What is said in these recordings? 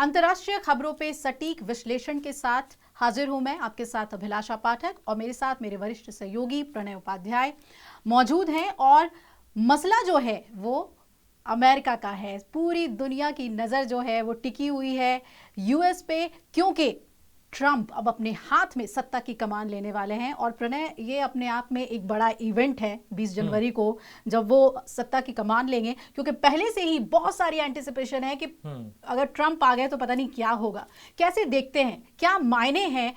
अंतर्राष्ट्रीय खबरों पे सटीक विश्लेषण के साथ हाजिर हूं मैं, आपके साथ अभिलाषा पाठक, और मेरे साथ मेरे वरिष्ठ सहयोगी प्रणय उपाध्याय मौजूद हैं। और मसला जो है वो अमेरिका का है। पूरी दुनिया की नज़र जो है वो टिकी हुई है यूएस पे, क्योंकि ट्रंप अब अपने हाथ में सत्ता की कमान लेने वाले हैं। और प्रणय, ये अपने आप में एक बड़ा इवेंट है 20 जनवरी को जब वो सत्ता की कमान लेंगे, क्योंकि पहले से ही बहुत सारी एंटिसिपेशन है कि अगर ट्रंप आ गए तो पता नहीं क्या होगा। कैसे देखते हैं, क्या मायने हैं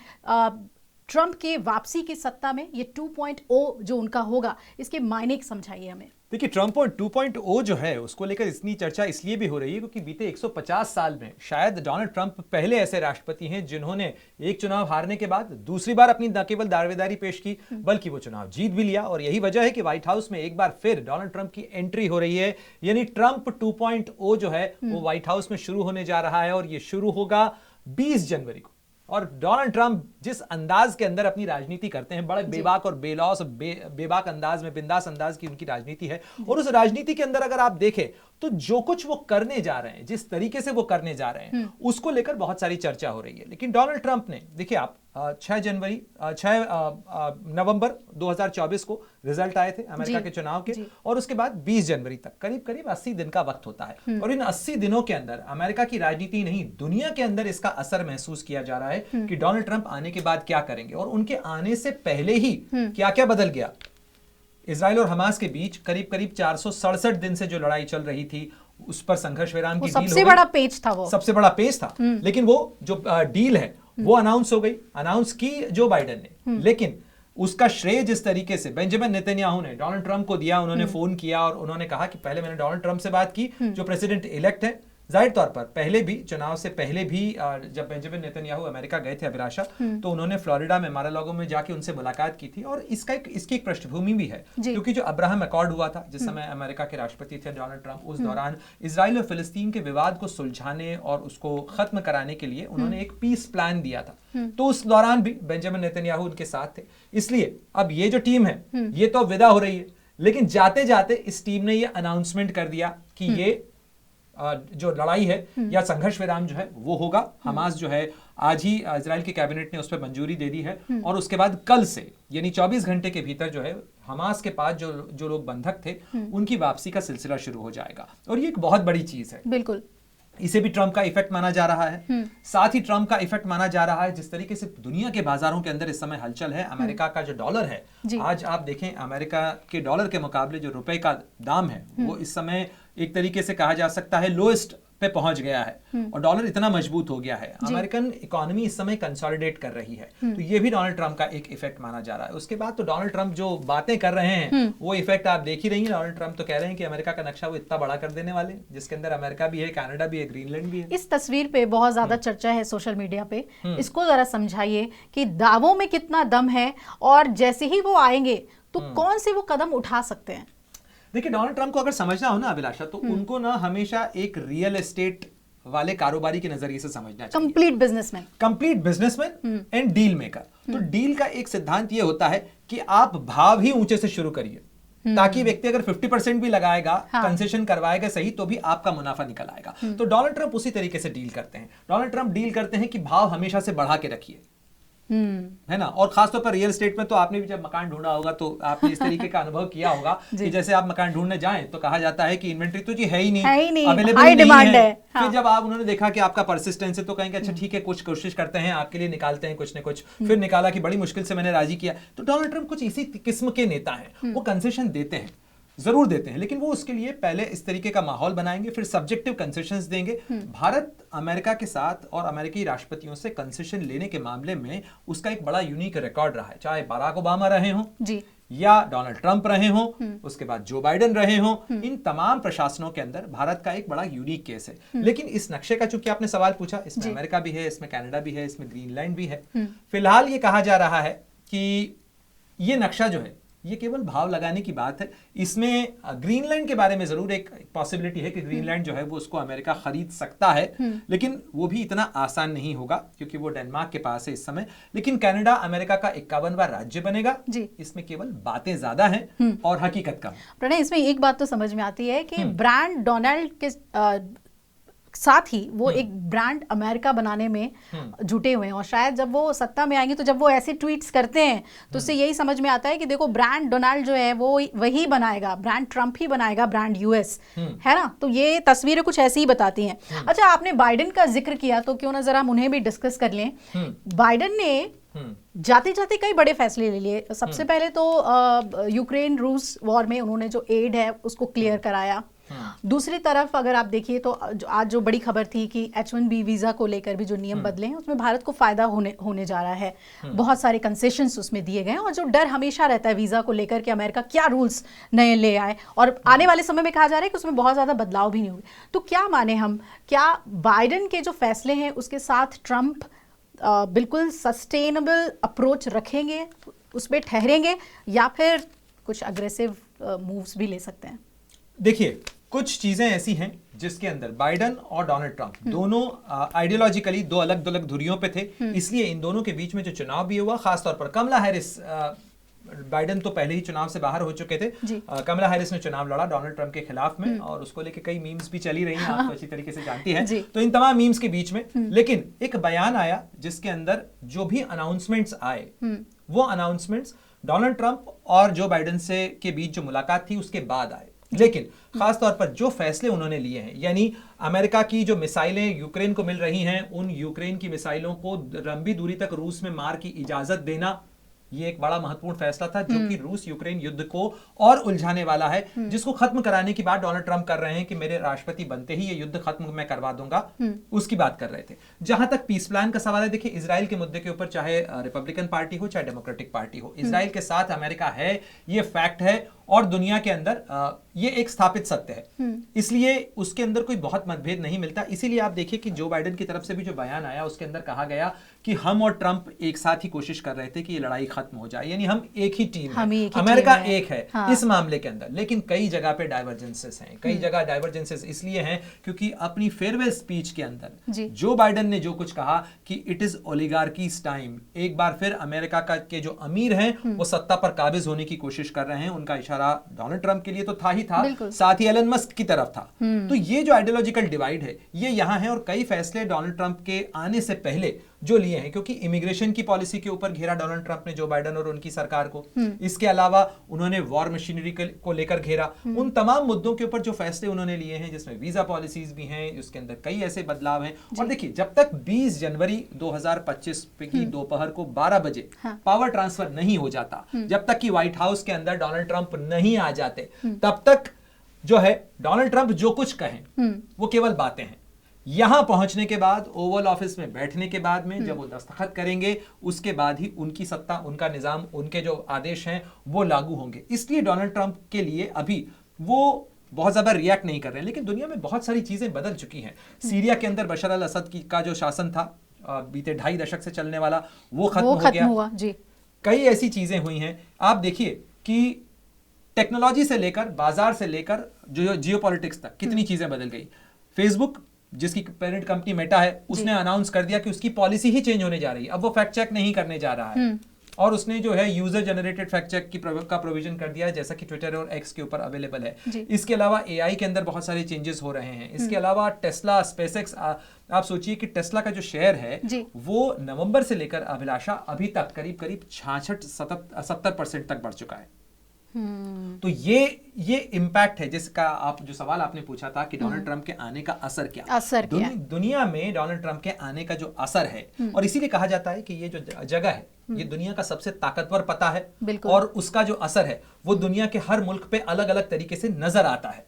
ट्रंप के वापसी की सत्ता में? ये 2.0 जो उनका होगा, इसके मायने समझाइए हमें। देखिए, ट्रंप और 2.0 जो है उसको लेकर इतनी चर्चा इसलिए भी हो रही है क्योंकि बीते 150 साल में शायद डोनाल्ड ट्रंप पहले ऐसे राष्ट्रपति हैं जिन्होंने एक चुनाव हारने के बाद दूसरी बार अपनी न केवल दावेदारी पेश की बल्कि वो चुनाव जीत भी लिया। और यही वजह है कि व्हाइट हाउस में एक बार फिर डोनाल्ड ट्रंप की एंट्री हो रही है। यानी ट्रंप 2.0 जो है वो व्हाइट हाउस में शुरू होने जा रहा है और ये शुरू होगा 20 जनवरी को। और डोनाल्ड ट्रंप जिस अंदाज के अंदर अपनी राजनीति करते हैं, बड़े बेबाक और बेलौस बेबाक अंदाज में, बिंदास अंदाज की उनकी राजनीति है। और उस राजनीति के अंदर अगर आप देखें तो जो कुछ वो करने जा रहे हैं, जिस तरीके से वो करने जा रहे हैं, उसको लेकर बहुत सारी चर्चा हो रही है। लेकिन डोनाल्ड ट्रंप ने, देखिए आप 6 नवंबर 2024 को रिजल्ट आए थे अमेरिका के चुनाव के, और उसके बाद 20 जनवरी तक करीब करीब 80 दिन का वक्त होता है। और इन 80 दिनों के अंदर अमेरिका की राजनीति नहीं, दुनिया के अंदर इसका असर महसूस किया जा रहा है कि डोनाल्ड ट्रंप आने के बाद क्या करेंगे। और उनके आने से पहले ही क्या क्या बदल गया। इजराइल और हमास के बीच करीब करीब 467 दिन से जो लड़ाई चल रही थी, उस पर संघर्ष विराम की डील हो गई। सबसे बड़ा पेच था वो, सबसे बड़ा पेच था। लेकिन वो जो डील है वो अनाउंस हो गई, अनाउंस की जो बाइडेन ने। लेकिन उसका श्रेय जिस तरीके से बेंजामिन नेतन्याहू ने डोनाल्ड ट्रंप को दिया, उन्होंने फोन किया और उन्होंने कहा कि पहले मैंने डोनाल्ड ट्रंप से बात की जो प्रेसिडेंट इलेक्ट है। जाहिर तौर पर पहले भी, चुनाव से पहले भी जब बेंजामिन नेतन्याहू अमेरिका गए थे अभिलाषा, तो उन्होंने फ्लोरिडा में मारा-लागो में जाके उनसे मुलाकात की थी। और इसकी एक पृष्ठभूमि भी है क्योंकि जो अब्राहम अकॉर्ड हुआ था जिस समय अमेरिका के राष्ट्रपति थे डोनाल्ड ट्रंप, उस दौरान इजराइल और फिलिस्तीन के विवाद को सुलझाने और उसको खत्म कराने के लिए उन्होंने एक पीस प्लान दिया था। तो उस दौरान भी बेंजामिन नेतन्याहू उनके साथ थे। इसलिए अब ये जो टीम है ये तो विदा हो रही है, लेकिन जाते जाते इस टीम ने ये अनाउंसमेंट कर दिया कि ये जो लड़ाई है या संघर्ष विराम जो है वो होगा। हमास जो है, आज ही इजराइल के कैबिनेट ने उस पर मंजूरी दे दी है और उसके बाद कल से यानी 24 घंटे के भीतर जो है हमास के पास जो लोग बंधक थे उनकी वापसी का सिलसिला शुरू हो जाएगा। और ये एक बहुत बड़ी चीज है। बिल्कुल, इसे भी ट्रंप का इफेक्ट माना जा रहा है। साथ ही ट्रंप का इफेक्ट माना जा रहा है जिस तरीके से दुनिया के बाजारों के अंदर इस समय हलचल है। अमेरिका का जो डॉलर है, आज आप देखें अमेरिका के डॉलर के मुकाबले जो रुपए का दाम है वो इस समय एक तरीके से कहा जा सकता है लोएस्ट पे पहुंच गया है और डॉलर इतना मजबूत हो गया है। अमेरिकन इकोनॉमी इस समय कंसोलिडेट कर रही है, तो ये भी डोनाल्ड ट्रंप का एक इफेक्ट माना जा रहा है। उसके बाद तो डोनाल्ड ट्रंप जो बातें कर रहे हैं वो इफेक्ट आप देख ही रही हैं। डोनाल्ड ट्रंप तो कह रहे हैं कि अमेरिका का नक्शा वो इतना बड़ा कर देने वाले, जिसके अंदर अमेरिका भी है, कनाडा भी है, ग्रीनलैंड भी है। इस तस्वीर पे बहुत ज्यादा चर्चा है सोशल मीडिया पे, इसको जरा समझाइए कि दावों में कितना दम है और जैसे ही वो आएंगे तो कौन से वो कदम उठा सकते हैं। देखिए, डोनाल्ड ट्रंप को अगर समझना हो ना अभिलाषा, तो उनको ना हमेशा एक रियल एस्टेट वाले कारोबारी के नजरिए से समझना चाहिए। Complete businessman and deal maker. तो डील का एक सिद्धांत ये होता है कि आप भाव ही ऊंचे से शुरू करिए ताकि व्यक्ति अगर 50% भी लगाएगा, कंसेशन करवाएगा सही, तो भी आपका मुनाफा निकल आएगा। तो डोनाल्ड ट्रंप उसी तरीके से डील करते हैं। डोनाल्ड ट्रंप डील करते हैं कि भाव हमेशा से बढ़ा के रखिए, है ना। और खासतौर पर रियल एस्टेट में तो आपने भी जब मकान ढूंढा होगा तो आपने इस तरीके का अनुभव किया होगा कि जैसे आप मकान ढूंढने जाएं तो कहा जाता है कि इन्वेंट्री तो जी है ही नहीं, अवेलेबल नहीं है। फिर जब आप उन्होंने देखा कि आपका परसिस्टेंस है तो कहेंगे अच्छा ठीक है, कुछ कोशिश करते हैं, आपके लिए निकालते हैं कुछ न कुछ। फिर निकाला कि बड़ी मुश्किल से मैंने राजी किया। तो डोनाल्ड ट्रंप कुछ इसी किस्म के नेता हैं। वो कंसेशन देते हैं, जरूर देते हैं, लेकिन वो उसके लिए पहले इस तरीके का माहौल बनाएंगे, फिर सब्जेक्टिव कंसेशंस देंगे। भारत अमेरिका के साथ और अमेरिकी राष्ट्रपतियों से कंसेशन लेने के मामले में उसका एक बड़ा यूनिक रिकॉर्ड रहा है। चाहे बराक ओबामा रहे हों या डोनाल्ड ट्रंप रहे हों, उसके बाद जो बाइडेन रहे हों, इन तमाम प्रशासनों के अंदर भारत का एक बड़ा यूनिक केस है। लेकिन इस नक्शे का, चूंकि आपने सवाल पूछा, इसमें अमेरिका भी है, इसमें कनाडा भी है, इसमें ग्रीनलैंड भी है। फिलहाल ये कहा जा रहा है कि ये नक्शा जो है ये केवल भाव लगाने की बात है। इसमें ग्रीनलैंड के बारे में जरूर एक पॉसिबिलिटी है कि ग्रीनलैंड जो है वो उसको अमेरिका खरीद सकता है, लेकिन वो भी इतना आसान नहीं होगा क्योंकि वो डेनमार्क के पास है इस समय। लेकिन कनाडा अमेरिका का 51वां राज्य बनेगा। इसमें केवल बातें ज्यादा हैं और हकीकत कम। प्रणय, इसमें एक बात तो समझ में आती है कि ब्रांड डोनाल्ड के साथ ही वो एक ब्रांड अमेरिका बनाने में जुटे हुए हैं, और शायद जब वो सत्ता में आएंगे तो जब वो ऐसे ट्वीट्स करते हैं तो उससे यही समझ में आता है कि देखो ब्रांड डोनाल्ड जो है वो वही बनाएगा, ब्रांड ट्रंप ही बनाएगा ब्रांड यूएस, है ना। तो ये तस्वीरें कुछ ऐसी ही बताती हैं। अच्छा, आपने बाइडेन का जिक्र किया तो क्यों ना जरा हम उन्हें भी डिस्कस कर लें। बाइडेन ने जाते जाते कई बड़े फैसले ले लिए। सबसे पहले तो यूक्रेन रूस वॉर में उन्होंने जो एड है उसको क्लियर कराया। दूसरी तरफ अगर आप देखिए तो आज जो बड़ी खबर थी कि H1B वीजा को लेकर भी जो नियम बदले हैं उसमें भारत को फायदा होने जा रहा है। बहुत सारे कंसेशंस उसमें दिए गए हैं, और जो डर हमेशा रहता है वीजा को लेकर कि अमेरिका क्या रूल्स नए ले आए, और आने वाले समय में कहा जा रहा है कि उसमें बहुत ज्यादा बदलाव भी नहीं होंगे। तो क्या माने हम, क्या बाइडेन के जो फैसले हैं उसके साथ ट्रंप बिल्कुल सस्टेनेबल अप्रोच रखेंगे, उस पर ठहरेंगे, या फिर कुछ अग्रेसिव मूव्स भी ले सकते हैं? देखिए, कुछ चीजें ऐसी हैं जिसके अंदर बाइडेन और डोनाल्ड ट्रंप दोनों आइडियोलॉजिकली दो अलग धुरियों पे थे, इसलिए इन दोनों के बीच में जो चुनाव भी हुआ, खासतौर पर कमला हैरिस, बाइडेन तो पहले ही चुनाव से बाहर हो चुके थे, कमला हैरिस ने चुनाव लड़ा डोनाल्ड ट्रंप के खिलाफ में, और उसको लेके कई मीम्स भी चली रही हैं, आप तो अच्छी तरीके से जानती हैं। तो इन तमाम मीम्स के बीच में लेकिन एक बयान आया जिसके अंदर जो भी अनाउंसमेंट्स आए वो अनाउंसमेंट्स डोनाल्ड ट्रंप और जो बाइडेन से के बीच जो मुलाकात थी उसके बाद आए। लेकिन खासतौर पर जो फैसले उन्होंने लिए हैं, यानी अमेरिका की जो मिसाइलें यूक्रेन को मिल रही हैं, उन यूक्रेन की मिसाइलों को लंबी दूरी तक रूस में मार की इजाजत देना, ये एक बड़ा महत्वपूर्ण फैसला था जो कि रूस यूक्रेन युद्ध को और उलझाने वाला है, जिसको खत्म कराने की बात डोनाल्ड ट्रंप कर रहे हैं कि मेरे राष्ट्रपति बनते ही ये युद्ध खत्म मैं करवा दूंगा, उसकी बात कर रहे थे। जहां तक पीस प्लान का सवाल है, देखिए इजराइल के मुद्दे के ऊपर चाहे रिपब्लिकन पार्टी हो चाहे डेमोक्रेटिक पार्टी हो, इजराइल के साथ अमेरिका है, ये फैक्ट है, और दुनिया के अंदर ये एक स्थापित सत्य है, इसलिए उसके अंदर कोई बहुत मतभेद नहीं मिलता। इसीलिए आप देखिए कि जो बाइडेन की तरफ से भी जो बयान आया उसके अंदर कहा गया कि हम और ट्रंप एक साथ ही कोशिश कर रहे थे कि ये लड़ाई खत्म हो जाए, यानी हम एक ही टीम है, अमेरिका एक है इस मामले के अंदर। लेकिन कई जगह पे डाइवर्जेंसेस हैं, कई जगह डाइवर्जेंसेस इसलिए हैं क्योंकि अपनी फेयरवेल स्पीच के अंदर जो बाइडेन ने जो कुछ कहा कि इट इज ओलिगार्कीज टाइम, एक बार फिर अमेरिका के जो अमीर हैं वो सत्ता पर काबिज होने की कोशिश कर रहे हैं, उनका डोनाल्ड ट्रंप के लिए तो था ही था, साथ ही एलन मस्क की तरफ था। तो ये जो आइडियोलॉजिकल डिवाइड है ये यहां है, और कई फैसले डोनाल्ड ट्रंप के आने से पहले जो लिए हैं, क्योंकि इमिग्रेशन की पॉलिसी के ऊपर घेरा डोनाल्ड ट्रंप ने जो बाइडेन और उनकी सरकार को, इसके अलावा उन्होंने वॉर मशीनरी को लेकर घेरा, उन तमाम मुद्दों के ऊपर जो फैसले उन्होंने लिए हैं, जिसमें वीजा पॉलिसीज भी हैं, उसके अंदर कई ऐसे बदलाव हैं। और देखिए, जब तक 20 जनवरी 2025 की दोपहर को 12 बजे पावर ट्रांसफर नहीं हो जाता, जब तक कि व्हाइट हाउस के अंदर डोनाल्ड ट्रंप नहीं आ जाते, तब तक जो है डोनाल्ड ट्रंप जो कुछ कहें वो केवल बातें हैं। यहां पहुंचने के बाद, ओवल ऑफिस में बैठने के बाद में जब वो दस्तखत करेंगे, उसके बाद ही उनकी सत्ता, उनका निजाम, उनके जो आदेश हैं वो लागू होंगे। इसलिए डोनाल्ड ट्रंप के लिए अभी वो बहुत ज्यादा रिएक्ट नहीं कर रहे हैं। लेकिन दुनिया में बहुत सारी चीजें बदल चुकी हैं। सीरिया के अंदर बशर अल असद का जो शासन था बीते 2.5 दशक से चलने वाला, वो खत्म हो गया। जी। कई ऐसी चीजें हुई हैं, आप देखिए कि टेक्नोलॉजी से लेकर, बाजार से लेकर जो जियोपॉलिटिक्स तक कितनी चीजें बदल गई। फेसबुक, जिसकी पेरेंट कंपनी मेटा है, उसने अनाउंस कर दिया कि उसकी पॉलिसी ही चेंज होने जा रही है, अब वो फैक्ट चेक नहीं करने जा रहा है, और उसने जो है यूजर जनरेटेड फैक्ट चेक का प्रोविजन कर दिया है, जैसा कि ट्विटर और एक्स के ऊपर अवेलेबल है। इसके अलावा एआई के अंदर बहुत सारे चेंजेस हो रहे हैं। इसके अलावा टेस्ला, स्पेसएक्स, आप सोचिए कि टेस्ला का जो शेयर है वो नवंबर से लेकर अभिलाषा अभी तक करीब करीब 66-70% तक बढ़ चुका है। तो ये इम्पैक्ट है, जिसका आप जो सवाल आपने पूछा था कि डोनाल्ड ट्रंप के आने का असर क्या, दुनिया में डोनाल्ड ट्रंप के आने का जो असर है, और इसीलिए कहा जाता है कि ये जो जगह है ये दुनिया का सबसे ताकतवर पता है, और उसका जो असर है वो दुनिया के हर मुल्क पे अलग अलग तरीके से नजर आता है।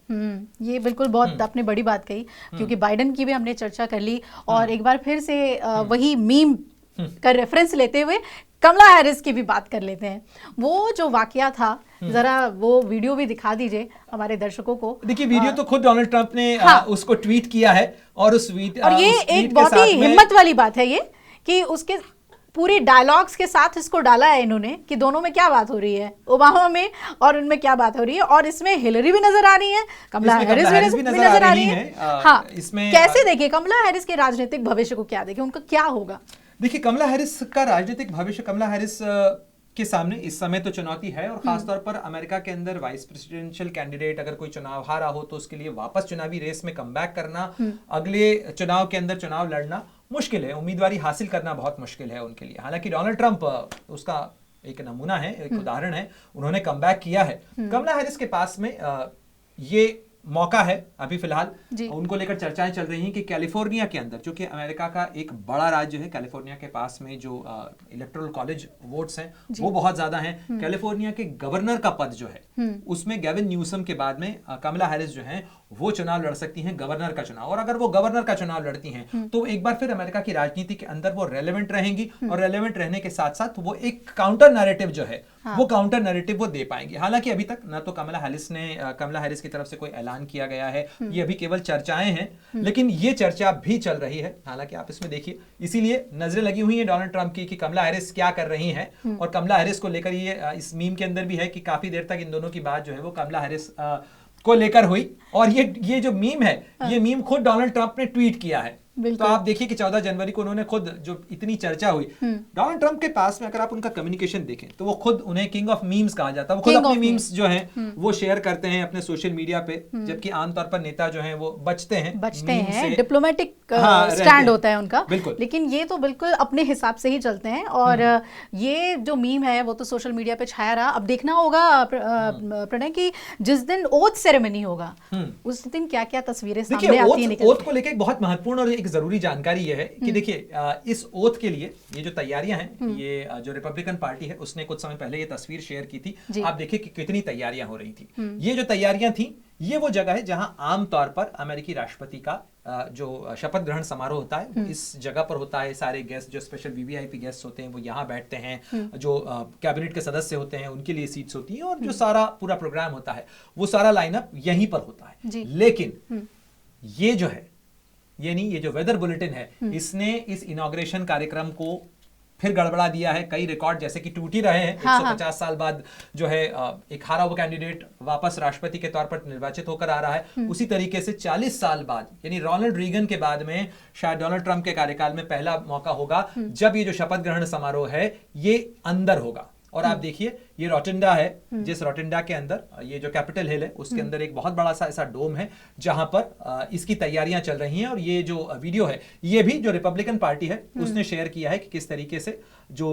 ये बिल्कुल बहुत आपने बड़ी बात कही, क्योंकि बाइडेन की भी हमने चर्चा कर ली, और एक बार फिर से वही मीम का रेफरेंस लेते हुए कमला हैरिस की भी बात कर लेते हैं। वो जो वाकया था, जरा वो वीडियो भी दिखा दीजिए हमारे दर्शकों को। देखिए, वीडियो तो खुद डोनाल्ड ट्रंप ने उसको ट्वीट किया है, और उस और ये एक बहुत ही हिम्मत वाली बात है ये कि उसके पूरी डायलॉग्स के साथ इसको डाला है इन्होंने कि दोनों में क्या बात हो रही है, ओबामा में और उनमें क्या बात हो रही है, और इसमें हिलरी भी नजर आ रही है, कमला हैरिस भी नजर आ रही है। हाँ, इसमें कैसे देखिए कमला हैरिस के राजनीतिक भविष्य को, क्या देखिए उनका क्या होगा? देखिए, कमला हैरिस का राजनीतिक भविष्य, कमला हैरिस के सामने इस समय तो चुनौती है, और खासतौर पर अमेरिका के अंदर वाइस प्रेसिडेंशियल कैंडिडेट अगर कोई चुनाव हारा हो तो उसके लिए वापस चुनावी रेस में कमबैक करना, अगले चुनाव के अंदर चुनाव लड़ना मुश्किल है, उम्मीदवारी हासिल करना बहुत मुश्किल है उनके लिए। हालांकि डोनाल्ड ट्रंप उसका एक नमूना है, एक उदाहरण है, उन्होंने कमबैक किया है। कमला हैरिस के पास में ये मौका है अभी फिलहाल, उनको लेकर चर्चाएं चल रही हैं कि कैलिफोर्निया के अंदर, जो कि अमेरिका का एक बड़ा राज्य है, कैलिफोर्निया के पास में जो इलेक्टोरल कॉलेज वोट्स हैं वो बहुत ज्यादा हैं। कैलिफोर्निया के गवर्नर का पद जो है उसमें गैविन न्यूसम के बाद में कमला हैरिस जो है वो चुनाव लड़ सकती हैं, गवर्नर का चुनाव। और अगर वो गवर्नर का चुनाव लड़ती हैं तो एक बार फिर अमेरिका की राजनीति के अंदर वो रेलेवेंट रहेंगी, और रेलेवेंट रहने के साथ साथ वो एक काउंटर नैरेटिव जो है वो काउंटर नैरेटिव वो दे पाएंगे। हालांकि अभी तक ना तो कमला हैरिस की तरफ से कोई ऐलान किया गया है, ये अभी केवल चर्चाएं हैं, लेकिन ये चर्चा भी चल रही है। हालांकि आप इसमें देखिए, इसीलिए नजरें लगी हुई हैं डोनाल्ड ट्रंप की कि कमला हैरिस क्या कर रही हैं, और कमला हैरिस को लेकर ये इस मीम के अंदर भी है कि काफी देर तक इन दोनों की बात जो है वो कमला हैरिस को लेकर हुई, और ये जो मीम है ये मीम खुद डोनाल्ड ट्रंप ने ट्वीट किया है। तो आप देखिए कि 14 जनवरी को उन्होंने खुद, जो इतनी चर्चा हुई डोनाल्ड ट्रंप के पास में, अगर आप उनका कम्युनिकेशन देखें तो वो खुद, उन्हें किंग ऑफ मीम्स कहा जाता है, वो खुद अपने मीम्स जो हैं वो शेयर करते हैं अपने सोशल मीडिया पे, जबकि आमतौर पर नेता जो हैं वो बचते हैं, डिप्लोमेटिक स्टैंड होता है उनका, लेकिन ये तो बिल्कुल अपने हिसाब से ही चलते हैं। और ये जो मीम है वो तो सोशल मीडिया पे छाया रहा। अब देखना होगा प्रणय कि जिस दिन ओथ सेरेमनी होगा उस दिन क्या क्या तस्वीरें सामने आती हैं। ओथ को लेकर एक बहुत महत्वपूर्ण और जरूरी जानकारी यह है कि देखिए, इस ओथ के लिए ये जो तैयारियां हैं, ये जो रिपब्लिकन पार्टी है उसने कुछ समय पहले ये तस्वीर शेयर की थी। आप देखिए कि कितनी तैयारियां हो रही थी। ये जो तैयारियां थी ये वो जगह है जहां आमतौर पर अमेरिकी राष्ट्रपति का जो शपथ ग्रहण समारोह होता है इस जगह पर होता है। सारे गेस्ट, जो स्पेशल वीवीआईपी गेस्ट होते हैं वो यहाँ बैठते हैं, जो कैबिनेट के सदस्य होते हैं उनके लिए सीट्स होती हैं, और जो सारा पूरा प्रोग्राम होता है वो सारा लाइनअप यहीं पर होता है। लेकिन ये जो है, यानी ये जो वेदर बुलेटिन है, इसने इस इनॉग्रेशन कार्यक्रम को फिर गड़बड़ा दिया है। कई रिकॉर्ड जैसे कि टूट ही रहे हैं। 150 साल बाद जो है एक हारा हुआ कैंडिडेट वापस राष्ट्रपति के तौर पर निर्वाचित होकर आ रहा है। उसी तरीके से 40 साल बाद, यानी रोनाल्ड रीगन के बाद में शायद डोनाल्ड ट्रंप के कार्यकाल में पहला मौका होगा जब ये जो शपथ ग्रहण समारोह है ये अंदर होगा। और आप देखिए ये रोटिंडा है, जिस रोटिंडा के अंदर ये जो कैपिटल हिल है उसके अंदर एक बहुत बड़ा सा ऐसा डोम है जहां पर इसकी तैयारियां चल रही हैं। और ये जो वीडियो है ये भी जो रिपब्लिकन पार्टी है उसने शेयर किया है कि किस तरीके से जो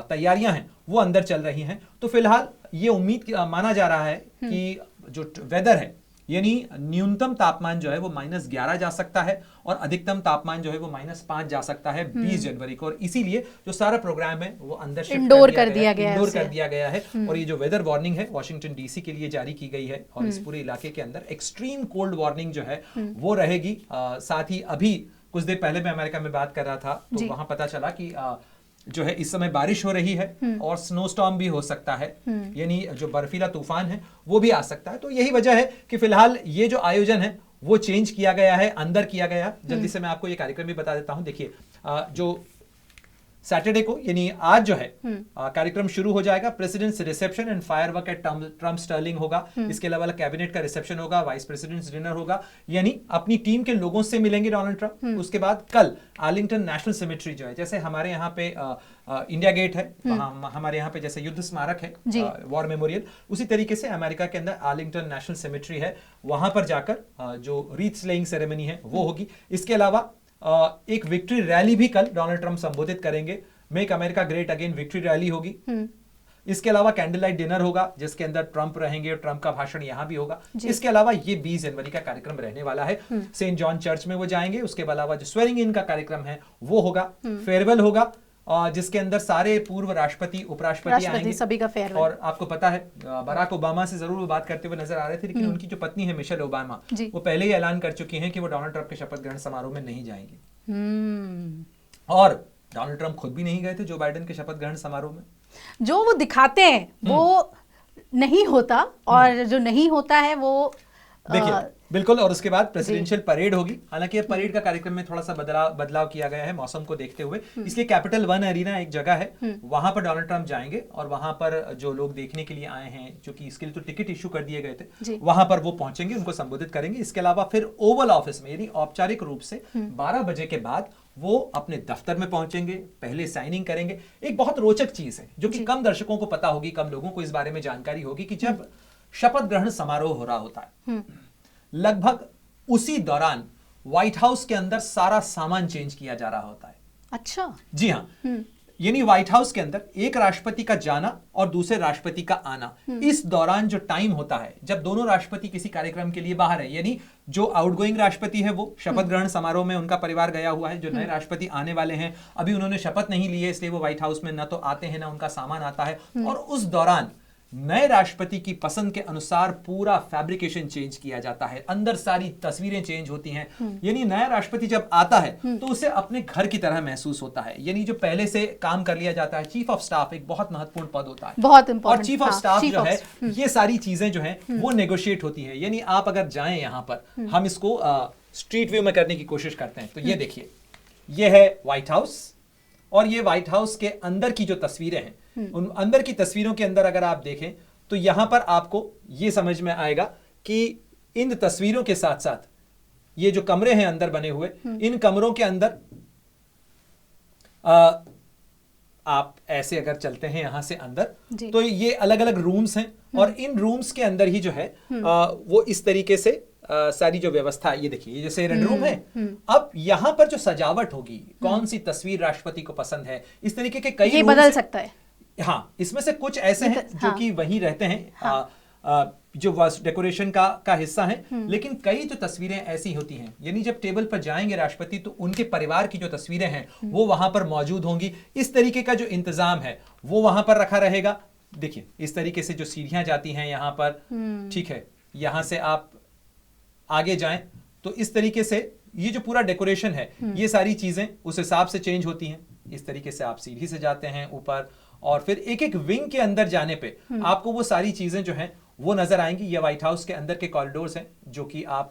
तैयारियां हैं वो अंदर चल रही हैं। तो फिलहाल ये उम्मीद माना जा रहा है कि जो वेदर है, यानी न्यूनतम तापमान जो है वो -11 जा सकता है और अधिकतम तापमान जो है वो -5 जा सकता है 20 जनवरी को। और इसीलिए जो सारा प्रोग्राम है वो अंदर इंडोर कर दिया गया है। और ये जो वेदर वार्निंग है वॉशिंगटन डीसी के लिए जारी की गई है, और इस पूरे इलाके के अंदर एक्सट्रीम कोल्ड वार्निंग जो है वो रहेगी। साथ ही अभी कुछ देर पहले मैं अमेरिका में बात कर रहा था तो वहां पता चला कि जो है इस समय बारिश हो रही है और स्नो स्टॉर्म भी हो सकता है, यानी जो बर्फीला तूफान है वो भी आ सकता है। तो यही वजह है कि फिलहाल ये जो आयोजन है वो चेंज किया गया है, अंदर किया गया। जल्दी से मैं आपको ये कार्यक्रम भी बता देता हूं। देखिए, जो सैटरडे को, यानी आज जो है कार्यक्रम शुरू हो जाएगा। Presidents reception and firework at Trump Sterling होगा। इसके अलावा कैबिनेट का रिसेप्शन होगा, वाइस प्रेसिडेंट्स डिनर होगा, यानी अपनी टीम के लोगों से मिलेंगे डोनाल्ड ट्रंप। उसके बाद कल आर्लिंगटन नेशनल सिमेट्री जो है, जैसे हमारे यहाँ पे इंडिया गेट है, हमारे यहाँ पे जैसे युद्ध स्मारक है, वॉर मेमोरियल, उसी तरीके से अमेरिका के अंदर आर्लिंगटन नेशनल सिमेट्री है, वहां पर जाकर जो रीथ लेइंग सेरेमनी है वो होगी। इसके अलावा एक विक्ट्री रैली भी कल डोनाल्ड ट्रंप संबोधित करेंगे। Make America great again victory rally होगी। इसके अलावा कैंडल लाइट डिनर होगा जिसके अंदर ट्रंप रहेंगे और ट्रंप का भाषण यहां भी होगा। इसके अलावा ये 20 जनवरी का कार्यक्रम रहने वाला है। सेंट जॉन चर्च में वो जाएंगे। उसके अलावा जो स्वेरिंग इन का कार्यक्रम है वो होगा। फेयरवेल होगा जिसके अंदर सारे पूर्व राष्ट्रपति, उपराष्ट्रपति आएंगे, सभी का फेयरवेल। और आपको पता है बराक ओबामा से जरूर बात करते हुए नजर आ रहे थे, लेकिन उनकी जो पत्नी है मिशेल ओबामा, वो पहले ही ऐलान कर चुकी हैं कि वो डोनाल्ड ट्रंप के शपथ ग्रहण समारोह में नहीं जाएंगे। और डोनाल्ड ट्रंप खुद भी नहीं गए थे जो बाइडेन के शपथ ग्रहण समारोह में। जो वो दिखाते हैं वो नहीं होता, और जो नहीं होता है वो देखिए बिल्कुल। और उसके बाद प्रेसिडेंशियल परेड होगी। हालांकि परेड का कार्यक्रम में थोड़ा सा बदलाव किया गया है मौसम को देखते हुए, इसलिए कैपिटल वन अरीना एक जगह है, वहां पर डोनाल्ड ट्रंप जाएंगे और वहां पर जो लोग देखने के लिए आए हैं, क्योंकि इसके लिए तो टिकट इश्यू कर दिए गए थे, वहां पर वो पहुंचेंगे, उनको संबोधित करेंगे। इसके अलावा फिर ओवल ऑफिस में, यानी औपचारिक रूप से 12 बजे के बाद वो अपने दफ्तर में पहुंचेंगे, पहले साइनिंग करेंगे। एक बहुत रोचक चीज है जो कि कम दर्शकों को पता होगी, कम लोगों को इस बारे में जानकारी होगी कि जब शपथ ग्रहण समारोह हो रहा होता है, लगभग उसी दौरान व्हाइट हाउस के अंदर सारा सामान चेंज किया जा रहा होता है। अच्छा। जी हाँ, यानी व्हाइट हाउस के अंदर एक राष्ट्रपति का जाना और दूसरे राष्ट्रपति का आना, इस दौरान जो टाइम होता है जब दोनों राष्ट्रपति किसी कार्यक्रम के लिए बाहर है, यानी जो आउटगोइंग राष्ट्रपति है वो शपथ ग्रहण समारोह में उनका परिवार गया हुआ है, जो नए राष्ट्रपति आने वाले हैं अभी उन्होंने शपथ नहीं ली है, इसलिए वो व्हाइट हाउस में ना तो आते हैं ना उनका सामान आता है, और उस दौरान नए राष्ट्रपति की पसंद के अनुसार पूरा फैब्रिकेशन चेंज किया जाता है, अंदर सारी तस्वीरें चेंज होती हैं। यानी नया राष्ट्रपति जब आता है तो उसे अपने घर की तरह महसूस होता है। यानी जो पहले से काम कर लिया जाता है, चीफ ऑफ स्टाफ एक बहुत महत्वपूर्ण पद होता है, बहुत और चीफ ऑफ स्टाफ जो है ये सारी चीजें जो है वो नेगोशिएट होती है। यानी आप अगर जाएं यहां पर, हम इसको स्ट्रीट व्यू में करने की कोशिश करते हैं, तो ये देखिए, ये है व्हाइट हाउस, और ये व्हाइट हाउस के अंदर की जो तस्वीरें हैं, उन अंदर की तस्वीरों के अंदर अगर आप देखें तो यहां पर आपको ये समझ में आएगा कि इन तस्वीरों के साथ साथ ये जो कमरे हैं अंदर बने हुए, इन कमरों के अंदर आप ऐसे अगर चलते हैं यहां से अंदर, तो ये अलग अलग रूम्स हैं, और इन रूम्स के अंदर ही जो है वो इस तरीके से सारी जो व्यवस्था, ये देखिए, ये जैसे रेड रूम है, अब यहाँ पर जो सजावट होगी, कौन सी तस्वीर राष्ट्रपति को पसंद है, इस तरीके के कई ये बदल सकता है। हाँ, इसमें से कुछ ऐसे हैं जो कि वहीं रहते हैं, जो डेकोरेशन का हिस्सा है, लेकिन कई जो तस्वीरें ऐसी होती हैं, यानी जब टेबल पर जाएंगे राष्ट्रपति तो उनके परिवार की जो तस्वीरें हैं वो वहां पर मौजूद होंगी। इस तरीके का जो इंतजाम है वो वहां पर रखा रहेगा। देखिए, इस तरीके से जो सीढ़ियां जाती हैं यहां पर, ठीक है, यहां से आप आगे जाएं तो इस तरीके से ये जो पूरा डेकोरेशन है, ये सारी चीजें उस हिसाब से चेंज होती हैं। इस तरीके से आप सीढ़ी से जाते हैं ऊपर, और फिर एक एक विंग के अंदर जाने पे आपको वो सारी चीजें जो हैं वो नजर आएंगी। ये व्हाइट हाउस के अंदर के कॉरिडोर्स हैं जो कि आप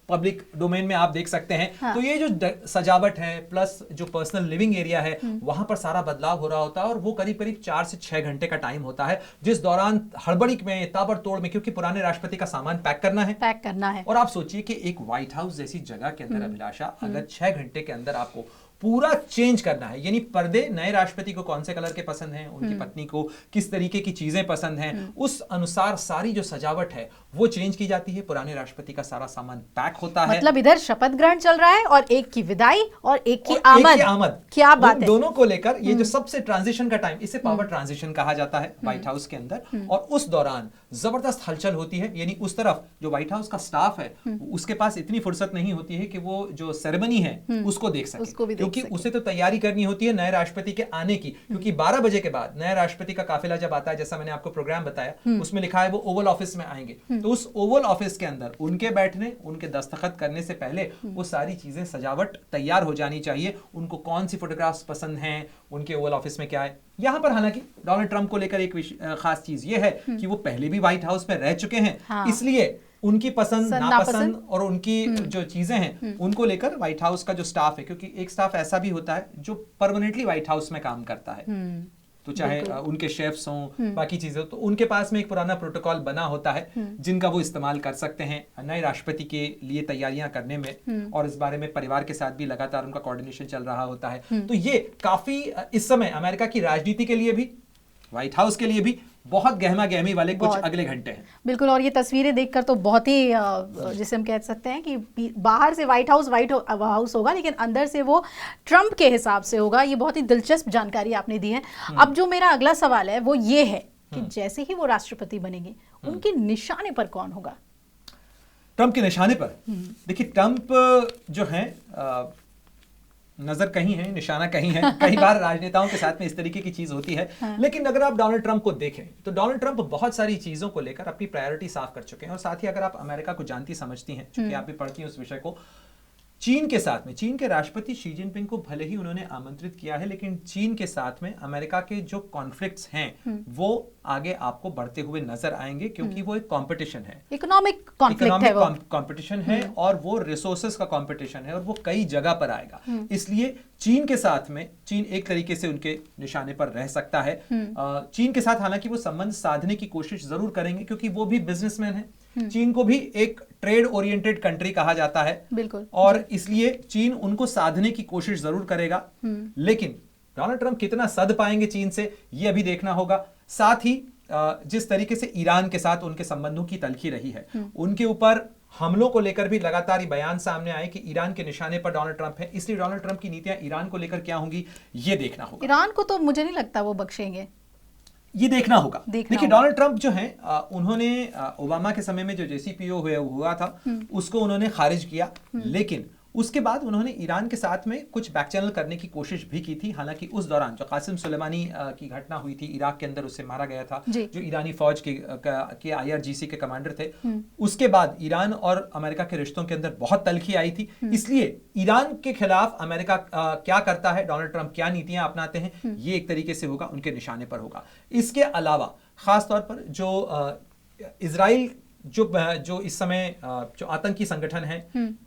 पब्लिक डोमेन में आप देख सकते हैं। हाँ। तो ये जो सजावट है प्लस जो पर्सनल लिविंग एरिया है, वहां पर सारा बदलाव हो रहा होता है, और वो करीब करीब 4 से 6 घंटे का टाइम होता है, जिस दौरान हड़बड़ी में, ताबड़तोड़ में, क्योंकि पुराने राष्ट्रपति का सामान पैक करना है। और आप सोचिए कि एक व्हाइट हाउस जैसी जगह के अंदर अभिलाषा, अगर 6 घंटे के अंदर आपको पूरा चेंज करना है, यानी पर्दे नए राष्ट्रपति को कौन से कलर के पसंद हैं, उनकी पत्नी को किस तरीके की चीजें पसंद हैं, उस अनुसार सारी जो सजावट है वो चेंज की जाती है। पुराने राष्ट्रपति का सारा सामान पैक होता है। मतलब इधर शपथ ग्रहण चल रहा है और एक की विदाई और एक की आमद। क्या बात है। दोनों को लेकर ये जो सबसे ट्रांजिशन का टाइम, इसे पावर ट्रांजिशन कहा जाता है व्हाइट हाउस के अंदर, और उस दौरान जबरदस्त हलचल होती है। यानी उस तरफ जो व्हाइट हाउस का स्टाफ है उसके पास इतनी फुर्सत नहीं होती है कि वो जो सेरेमनी है उसको देख सके, क्योंकि उसे तो तैयारी करनी होती है नए राष्ट्रपति के आने की, क्योंकि 12 बजे के बाद नए राष्ट्रपति का काफिला जब आता है, जैसा मैंने आपको प्रोग्राम बताया, उसमें लिखा है वो ओवल ऑफिस में आएंगे, तो उस ओवल ऑफिस के अंदर उनके बैठने, उनके दस्तखत करने से पहले वो सारी चीजें, सजावट तैयार हो जानी चाहिए। उनको कौन सी फोटोग्राफ्स पसंद हैं, उनके ओवल ऑफिस में क्या है। यहां पर हालांकि डोनाल्ड ट्रंप को लेकर एक खास चीज ये है कि वो पहले भी व्हाइट हाउस में रह चुके हैं, हाँ। इसलिए उनकी पसंद नापसंद और उनकी जो चीजें हैं उनको लेकर व्हाइट हाउस का जो स्टाफ है, क्योंकि एक स्टाफ ऐसा भी होता है जो परमानेंटली व्हाइट हाउस में काम करता है, तो चाहे उनके शेफ्स हों, बाकी चीजें, तो उनके पास में एक पुराना प्रोटोकॉल बना होता है जिनका वो इस्तेमाल कर सकते हैं नए राष्ट्रपति के लिए तैयारियां करने में, और इस बारे में परिवार के साथ भी लगातार उनका कोऑर्डिनेशन चल रहा होता है। तो ये काफी इस समय अमेरिका की राजनीति के लिए भी, व्हाइट हाउस के लिए भी बहुत गहमा गहमी वाले कुछ अगले घंटे हैं। बिल्कुल, और ये तस्वीरें देखकर तो बहुत ही जिसे हम कह सकते हैं कि बाहर से व्हाइट हाउस होगा, लेकिन अंदर से वो ट्रंप के हिसाब से होगा। ये बहुत ही दिलचस्प जानकारी आपने दी है। अब जो मेरा अगला सवाल है वो ये है कि जैसे ही वो राष्ट्रपति बनेंगे, उनके निशाने पर कौन होगा? ट्रंप के निशाने पर देखिए, ट्रंप जो है नजर कहीं है, निशाना कहीं है। कई बार राजनेताओं के साथ में इस तरीके की चीज होती है, हाँ। लेकिन अगर आप डोनाल्ड ट्रंप को देखें तो डोनाल्ड ट्रंप बहुत सारी चीजों को लेकर अपनी प्रायोरिटी साफ कर चुके हैं, और साथ ही अगर आप अमेरिका को जानती समझती हैं, क्योंकि आप भी पढ़ती हैं उस विषय को, चीन के साथ में, चीन के राष्ट्रपति शी जिनपिंग को भले ही उन्होंने आमंत्रित किया है, लेकिन चीन के साथ में अमेरिका के जो कॉन्फ्लिक्ट्स हैं वो आगे आपको बढ़ते हुए नजर आएंगे, क्योंकि वो एक कंपटीशन है, इकोनॉमिक कंपटीशन है, और वो रिसोर्सेज का कंपटीशन है, और वो कई जगह पर आएगा। इसलिए चीन के साथ में, चीन एक तरीके से उनके निशाने पर रह सकता है। चीन के साथ हालांकि वो संबंध साधने की कोशिश जरूर करेंगे, क्योंकि वो भी बिजनेसमैन है, चीन को भी एक ट्रेड ओरिएंटेड कंट्री कहा जाता है, बिल्कुल, और इसलिए चीन उनको साधने की कोशिश जरूर करेगा, लेकिन डोनाल्ड ट्रंप कितना सध पाएंगे चीन से, ये अभी देखना होगा। साथ ही जिस तरीके से ईरान के साथ उनके संबंधों की तलखी रही है, उनके ऊपर हमलों को लेकर भी लगातार ये बयान सामने आए कि ईरान के निशाने पर डोनाल्ड ट्रंप है, इसलिए डोनाल्ड ट्रंप की नीतियां ईरान को लेकर क्या होंगी, ये देखना होगा। ईरान को तो मुझे नहीं लगता वो बख्शेंगे, ये देखना होगा। देखिए, डोनाल्ड ट्रंप जो है उन्होंने ओबामा के समय में जो JCPO हुआ था उसको उन्होंने खारिज किया, लेकिन उसके बाद उन्होंने ईरान के साथ में कुछ बैक चैनल करने की कोशिश भी की थी। हालांकि उस दौरान जो कासिम सुलेमानी की घटना हुई थी इराक के अंदर, उससे मारा गया था, जो ईरानी फौज के IRGC के कमांडर थे, उसके बाद ईरान और अमेरिका के रिश्तों के अंदर बहुत तलखी आई थी। इसलिए ईरान के खिलाफ अमेरिका क्या करता है, डोनाल्ड ट्रंप क्या नीतियां अपनाते हैं, ये एक तरीके से होगा, उनके निशाने पर होगा। इसके अलावा खासतौर पर जो इजराइल जो इस समय जो आतंकी संगठन है,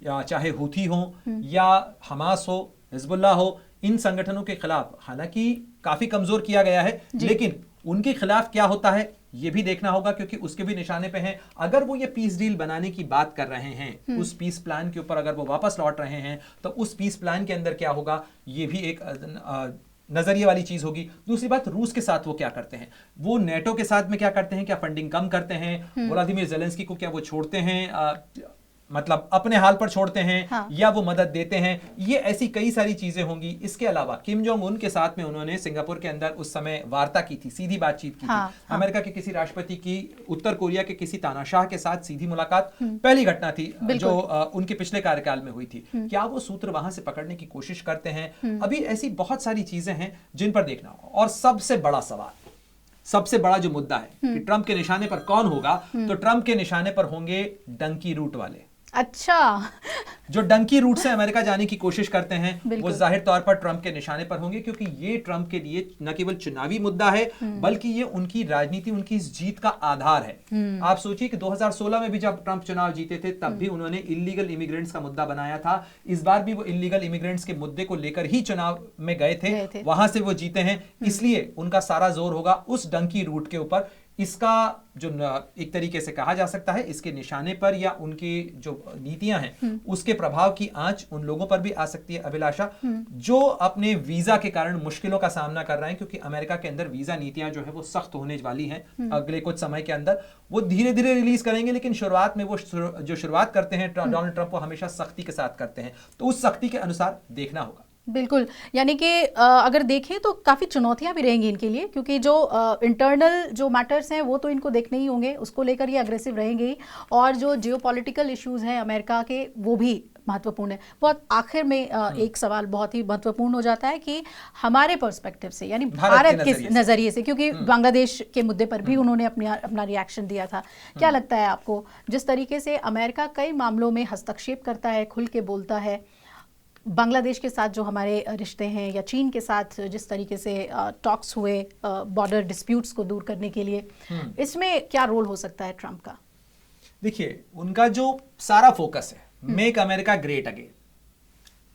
या चाहे हूथी हो या हमास हो, हिजबुल्लाह हो, इन संगठनों के खिलाफ हालांकि काफी कमजोर किया गया है, लेकिन उनके खिलाफ क्या होता है ये भी देखना होगा, क्योंकि उसके भी निशाने पे हैं। अगर वो ये पीस डील बनाने की बात कर रहे हैं, उस पीस प्लान के ऊपर अगर वो वापस लौट रहे हैं, तो उस पीस प्लान के अंदर क्या होगा, ये भी एक नजरिए वाली चीज होगी। दूसरी बात, रूस के साथ वो क्या करते हैं, वो नेटो के साथ में क्या करते हैं, क्या फंडिंग कम करते हैं, व्लादिमीर ज़ेलेंस्की को क्या वो छोड़ते हैं, मतलब अपने हाल पर छोड़ते हैं, हाँ, या वो मदद देते हैं, ये ऐसी कई सारी चीजें होंगी। इसके अलावा किम जोंग उन के साथ में उन्होंने सिंगापुर के अंदर उस समय वार्ता की थी, सीधी बातचीत की थी। अमेरिका के किसी राष्ट्रपति की उत्तर कोरिया के किसी तानाशाह के साथ सीधी मुलाकात पहली घटना थी जो उनके पिछले कार्यकाल में हुई थी। क्या वो सूत्र वहां से पकड़ने की कोशिश करते हैं? अभी ऐसी बहुत सारी चीजें हैं जिन पर देखना होगा। और सबसे बड़ा सवाल, सबसे बड़ा जो मुद्दा है कि ट्रंप के निशाने पर कौन होगा, तो ट्रंप के निशाने पर होंगे डंकी रूट वाले। अच्छा, जो डंकी रूट से अमेरिका जाने की कोशिश करते हैं, वो जाहिर तौर पर ट्रंप के निशाने पर होंगे, क्योंकि ये ट्रंप के लिए न केवल चुनावी मुद्दा है, बल्कि ये उनकी राजनीति, उनकी इस जीत का आधार है। आप सोचिए कि 2016 में भी जब ट्रंप चुनाव जीते थे, तब भी उन्होंने इलीगल इमिग्रेंट्स का मुद्दा बनाया था। इस बार भी वो इलीगल इमिग्रेंट्स के मुद्दे को लेकर ही चुनाव में गए थे, वहां से वो जीते हैं। इसलिए उनका सारा जोर होगा उस डंकी रूट के ऊपर। इसका जो एक तरीके से कहा जा सकता है, इसके निशाने पर या उनकी जो नीतियां हैं उसके प्रभाव की आंच उन लोगों पर भी आ सकती है अभिलाषा, जो अपने वीजा के कारण मुश्किलों का सामना कर रहे हैं, क्योंकि अमेरिका के अंदर वीजा नीतियां जो है वो सख्त होने वाली हैं अगले कुछ समय के अंदर। वो धीरे धीरे रिलीज करेंगे, लेकिन शुरुआत में वो जो शुरुआत करते हैं डोनाल्ड ट्रंप, वो हमेशा सख्ती के साथ करते हैं, तो उस सख्ती के अनुसार देखना होगा। बिल्कुल, यानी कि अगर देखें तो काफ़ी चुनौतियां भी रहेंगी इनके लिए, क्योंकि जो इंटरनल जो मैटर्स हैं वो तो इनको देखने ही होंगे, उसको लेकर ये अग्रेसिव रहेंगे, और जो जियोपॉलिटिकल इश्यूज हैं अमेरिका के वो भी महत्वपूर्ण है। बहुत आखिर में एक सवाल बहुत ही महत्वपूर्ण हो जाता है कि हमारे पर्सपेक्टिव से, यानी भारत के नज़रिए से, क्योंकि बांग्लादेश के मुद्दे पर भी उन्होंने अपना रिएक्शन दिया था। क्या लगता है आपको, जिस तरीके से अमेरिका कई मामलों में हस्तक्षेप करता है, खुल के बोलता है, बांग्लादेश के साथ जो हमारे रिश्ते हैं, या चीन के साथ जिस तरीके से टॉक्स हुए बॉर्डर डिस्प्यूट्स को दूर करने के लिए, इसमें क्या रोल हो सकता है ट्रंप का? देखिए, उनका जो सारा फोकस है, मेक अमेरिका ग्रेट अगेन,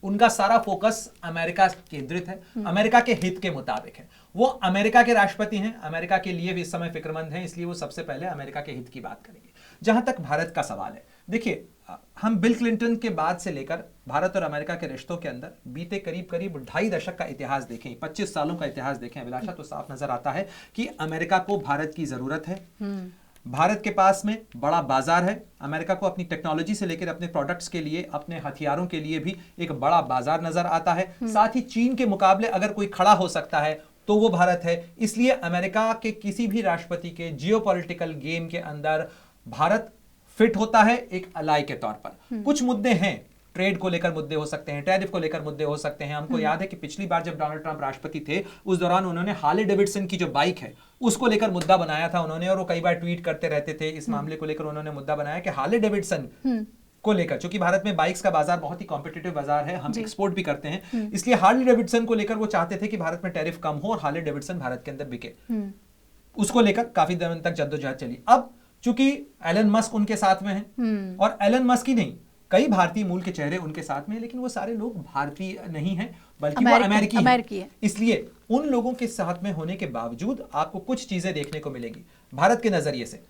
उनका सारा फोकस अमेरिका केंद्रित है, अमेरिका के हित के मुताबिक है। वो अमेरिका के राष्ट्रपति हैं, अमेरिका के लिए भी इस समय फिक्रमंद हैं, इसलिए वो सबसे पहले अमेरिका के हित की बात करेंगे। जहां तक भारत का सवाल है, देखिए, हम बिल क्लिंटन के बाद से लेकर भारत और अमेरिका के रिश्तों के अंदर बीते करीब 2.5 दशक का इतिहास देखें, 25 सालों का इतिहास देखें अभिलाषा, तो साफ नजर आता है कि अमेरिका को भारत की जरूरत है। भारत के पास में बड़ा बाजार है, अमेरिका को अपनी टेक्नोलॉजी से लेकर अपने प्रोडक्ट्स के लिए, अपने हथियारों के लिए भी एक बड़ा बाजार नजर आता है। साथ ही चीन के मुकाबले अगर कोई खड़ा हो सकता है तो वो भारत है। इसलिए अमेरिका के किसी भी राष्ट्रपति के जियोपॉलिटिकल गेम के अंदर भारत फिट होता है एक अलाई के तौर पर। कुछ मुद्दे हैं, ट्रेड को लेकर मुद्दे हो सकते हैं, टैरिफ को लेकर मुद्दे हो सकते हैं। हमको याद है कि पिछली बार जब डोनाल्ड ट्रंप राष्ट्रपति थे, उस दौरान उन्होंने हार्ले डेविडसन की जो बाइक है उसको लेकर मुद्दा बनाया था उन्होंने, और वो कई बार ट्वीट करते रहते थे इस मामले को लेकर। उन्होंने मुद्दा बनाया कि हार्ले डेविडसन को लेकर, क्योंकि भारत में बाइक्स का बाजार बहुत ही कॉम्पिटिटिव बाजार है, हम एक्सपोर्ट भी करते हैं, इसलिए हार्ले डेविडसन को लेकर वो चाहते थे कि भारत में टैरिफ कम हो और हार्ले डेविडसन भारत के अंदर बिके। उसको लेकर काफी दिन तक जद्दोजहद चली। अब चूंकि एलन मस्क उनके साथ में है, और एलन मस्क ही नहीं, कई भारतीय मूल के चेहरे उनके साथ में, लेकिन वो सारे लोग भारतीय नहीं हैं, बल्कि वो अमेरिकी हैं। इसलिए उन लोगों के साथ में होने के बावजूद आपको कुछ चीजें देखने को मिलेंगी भारत के नजरिए से।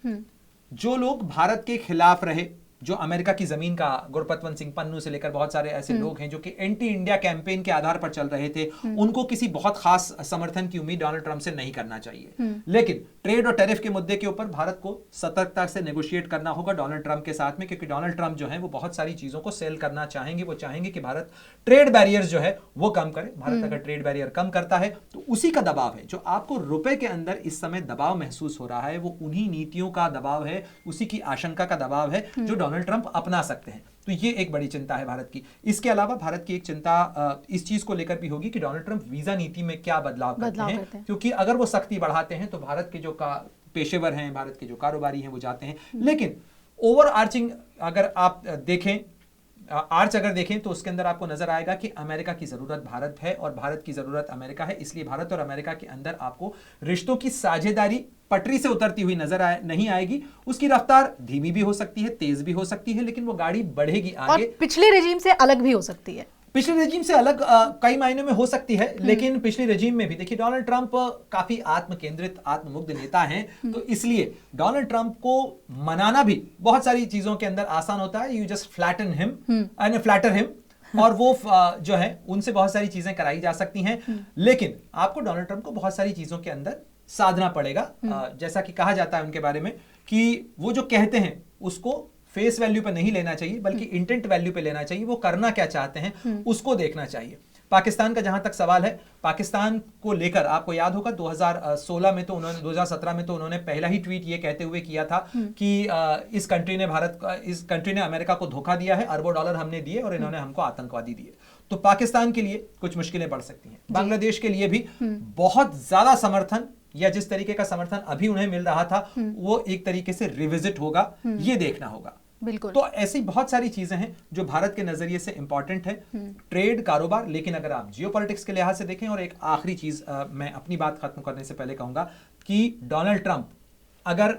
जो लोग भारत के खिलाफ रहे, जो अमेरिका की जमीन का, गुरपतवंत सिंह पन्नू से लेकर बहुत सारे ऐसे लोग हैं जो कि एंटी इंडिया कैंपेन के आधार पर चल रहे थे, उनको किसी बहुत खास समर्थन की उम्मीद डोनाल्ड ट्रंप से नहीं करना चाहिए। लेकिन ट्रेड और टैरिफ के मुद्दे के ऊपर भारत को सतर्कता से नेगोशिएट करना होगा डोनाल्ड ट्रंप के साथ में, क्योंकि डोनाल्ड ट्रंप जो है वो बहुत सारी चीजों को सेल करना चाहेंगे। वो चाहेंगे कि भारत ट्रेड बैरियर्स जो है वो कम करे। भारत अगर ट्रेड बैरियर कम करता है तो उसी का दबाव है जो आपको रुपए के अंदर इस समय दबाव महसूस हो रहा है, वो उन्हीं नीतियों का दबाव है, उसी की आशंका का दबाव है जो डोनाल्ड ट्रंप अपना सकते हैं। तो ये एक बड़ी चिंता है भारत की। इसके अलावा भारत की एक चिंता इस चीज को लेकर भी होगी कि डोनाल्ड ट्रंप वीजा नीति में क्या बदलाव करते हैं, क्योंकि अगर वो सख्ती बढ़ाते हैं तो भारत के जो पेशेवर हैं, भारत के जो कारोबारी हैं वो जाते हैं। लेकिन ओवर आर्चिंग अगर आप देखें, आर्च अगर देखें तो उसके अंदर आपको नजर आएगा कि अमेरिका की जरूरत भारत है और भारत की जरूरत अमेरिका है। इसलिए भारत और अमेरिका के अंदर आपको रिश्तों की साझेदारी पटरी से उतरती हुई नजर नहीं आएगी। उसकी रफ्तार धीमी भी हो सकती है, तेज भी हो सकती है, लेकिन वो गाड़ी बढ़ेगी आगे। और पिछले रेजिम से अलग भी हो सकती है। पिछले रेजिम से अलग कई मायनों में हो सकती है, लेकिन पिछले रेजिम में भी देखिए डोनाल्ड ट्रंप काफी आत्म केंद्रित, आत्ममुग्ध नेता हैं, तो इसलिए डोनाल्ड ट्रंप को मनाना भी बहुत सारी चीजों के अंदर आसान होता है। You just flatten him and flatter him, और वो जो है उनसे बहुत सारी चीजें कराई जा सकती हैं। लेकिन आपको डोनाल्ड ट्रंप को बहुत सारी चीजों के अंदर साधना पड़ेगा। जैसा कि कहा जाता है उनके बारे में कि वो जो कहते हैं उसको फेस वैल्यू पे नहीं लेना चाहिए, बल्कि इंटेंट वैल्यू पे लेना चाहिए। वो करना क्या चाहते हैं उसको देखना चाहिए। पाकिस्तान का जहां तक सवाल है, पाकिस्तान को लेकर आपको याद होगा 2016 में तो उन्होंने 2017 में तो उन्होंने पहला ही ट्वीट ये कहते हुए किया था कि इस कंट्री ने अमेरिका को धोखा दिया है, अरबों डॉलर हमने दिए और इन्होंने हमको आतंकवादी दिए। तो पाकिस्तान के लिए कुछ मुश्किलें बढ़ सकती हैं। बांग्लादेश के लिए भी बहुत ज्यादा समर्थन, या जिस तरीके का समर्थन अभी उन्हें मिल रहा था वो एक तरीके से रिविजिट होगा, ये देखना होगा। बिल्कुल। तो ऐसी बहुत सारी चीजें हैं जो भारत के नजरिए से इंपॉर्टेंट है, ट्रेड, कारोबार। लेकिन अगर आप जियोपॉलिटिक्स के लिहाज से देखें, और एक आखिरी चीज मैं अपनी बात खत्म करने से पहले कहूंगा कि डोनाल्ड ट्रंप अगर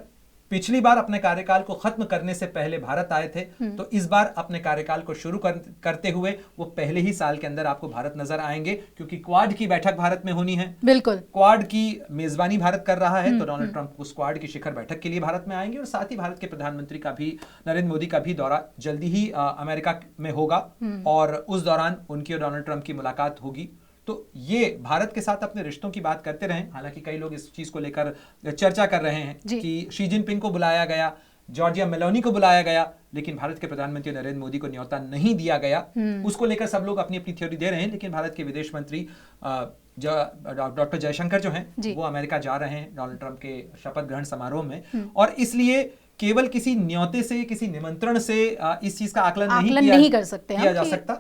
पिछली बार अपने कार्यकाल को खत्म करने से पहले भारत आए थे, तो इस बार अपने कार्यकाल को शुरू करते हुए वो पहले ही साल के अंदर आपको भारत नजर आएंगे, क्योंकि क्वाड की बैठक भारत में होनी है। बिल्कुल, क्वाड की मेजबानी भारत कर रहा है, तो डोनाल्ड ट्रंप उस क्वाड की शिखर बैठक के लिए भारत में आएंगे। और साथ ही भारत के प्रधानमंत्री का भी, नरेंद्र मोदी का भी दौरा जल्दी ही अमेरिका में होगा, और उस दौरान उनकी और डोनाल्ड ट्रंप की मुलाकात होगी। तो ये भारत के साथ अपने रिश्तों की बात करते रहें। हालांकि कई लोग इस चीज को लेकर चर्चा कर रहे हैं कि शी जिनपिंग को बुलाया गया, जॉर्जिया मेलोनी को बुलाया गया, लेकिन भारत के प्रधानमंत्री नरेंद्र मोदी को न्योता नहीं दिया गया। उसको लेकर सब लोग अपनी अपनी थ्योरी दे रहे हैं, लेकिन भारत के विदेश मंत्री डॉक्टर जयशंकर जो हैं वो अमेरिका जा रहे हैं डोनाल्ड ट्रंप के शपथ ग्रहण समारोह में, और इसलिए केवल किसी न्योते से, किसी निमंत्रण से इस चीज का आकलन नहीं कर सकते किया जा सकता,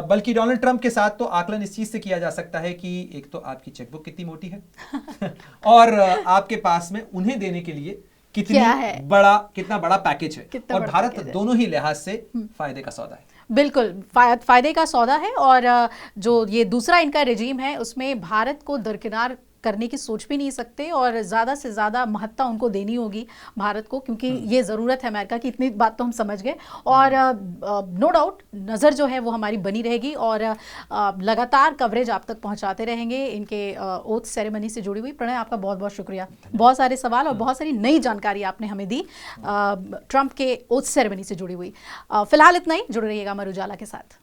बल्कि डोनाल्ड ट्रंप के साथ तो आकलन इस चीज से किया जा सकता है कि एक तो आपकी चेकबुक कितनी मोटी है और आपके पास में उन्हें देने के लिए कितना बड़ा पैकेज है, और भारत दोनों ही लिहाज से फायदे का सौदा है। बिल्कुल फायदे का सौदा है, और जो ये दूसरा इनका रेजीम है उसमें भारत को दरकिनार करने की सोच भी नहीं सकते, और ज़्यादा से ज़्यादा महत्ता उनको देनी होगी भारत को, क्योंकि ये ज़रूरत है अमेरिका की। इतनी बात तो हम समझ गए, और नो डाउट नज़र जो है वो हमारी बनी रहेगी, और लगातार कवरेज आप तक पहुंचाते रहेंगे इनके ओथ सेरेमनी से जुड़ी हुई। प्रणय, आपका बहुत बहुत शुक्रिया। बहुत सारे सवाल और बहुत सारी नई जानकारी आपने हमें दी ट्रंप के ओथ सेरेमनी से जुड़ी हुई। फिलहाल इतना ही, जुड़े रहिएगा अमर उजाला के साथ।